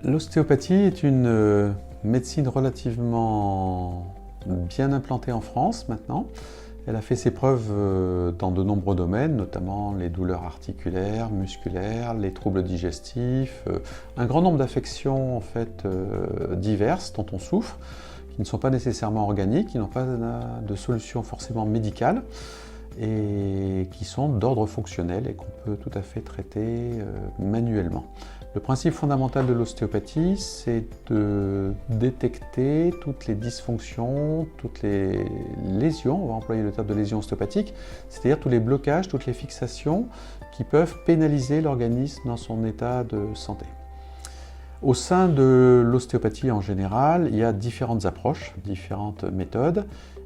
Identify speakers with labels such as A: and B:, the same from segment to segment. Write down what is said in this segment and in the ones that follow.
A: L'ostéopathie est une médecine relativement bien implantée en France maintenant. Elle a fait ses preuves dans de nombreux domaines, notamment les douleurs articulaires, musculaires, les troubles digestifs, un grand nombre d'affections en fait, diverses dont on souffre, qui ne sont pas nécessairement organiques, qui n'ont pas de solution forcément médicale et qui sont d'ordre fonctionnel et qu'on peut tout à fait traiter manuellement. Le principe fondamental de l'ostéopathie, c'est de détecter toutes les dysfonctions, toutes les lésions, on va employer le terme de lésions ostéopathiques, c'est-à-dire tous les blocages, toutes les fixations qui peuvent pénaliser l'organisme dans son état de santé. Au sein de l'ostéopathie en général, il y a différentes approches, différentes méthodes,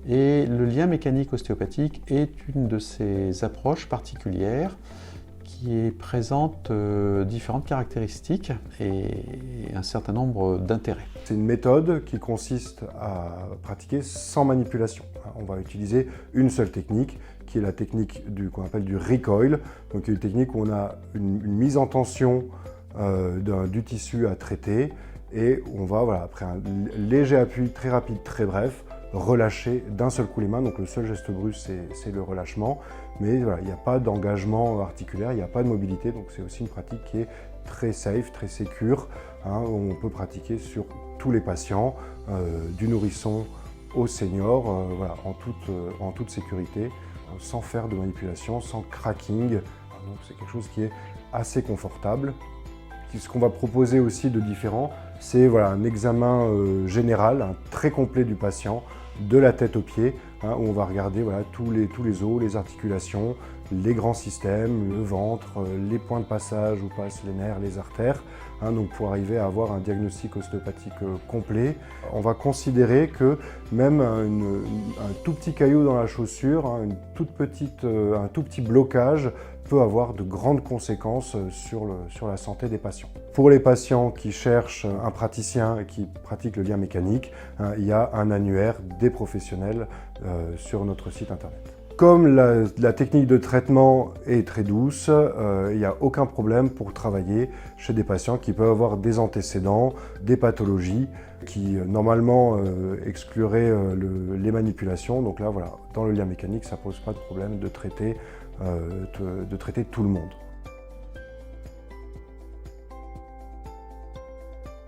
A: et le lien mécanique ostéopathique est une de ces approches particulières qui présente différentes caractéristiques et un certain nombre d'intérêts.
B: C'est une méthode qui consiste à pratiquer sans manipulation. On va utiliser une seule technique, qui est la technique qu'on appelle du recoil, donc une technique où on a une mise en tension du tissu à traiter et on va, après un léger appui très rapide, très bref, relâcher d'un seul coup les mains. Donc le seul geste brusque, c'est le relâchement. Mais voilà, il n'y a pas d'engagement articulaire, il n'y a pas de mobilité. Donc c'est aussi une pratique qui est très safe, très sécure. On peut pratiquer sur tous les patients, du nourrisson au senior, voilà, en toute sécurité, sans faire de manipulation, sans cracking. Donc c'est quelque chose qui est assez confortable. Ce qu'on va proposer aussi de différent, c'est voilà, un examen général, très complet du patient, de la tête aux pieds, où on va regarder voilà, tous les os, les articulations, les grands systèmes, le ventre, les points de passage où passent les nerfs, les artères, donc pour arriver à avoir un diagnostic ostéopathique complet. On va considérer que même un tout petit caillou dans la chaussure, un tout petit blocage peut avoir de grandes conséquences sur la santé des patients. Pour les patients qui cherchent un praticien et qui pratiquent le lien mécanique, il y a un annuaire des professionnels sur notre site internet. Comme la technique de traitement est très douce, il n'y a aucun problème pour travailler chez des patients qui peuvent avoir des antécédents, des pathologies qui normalement excluraient les manipulations. Donc là, voilà, dans le lien mécanique, ça ne pose pas de problème de traiter tout le monde.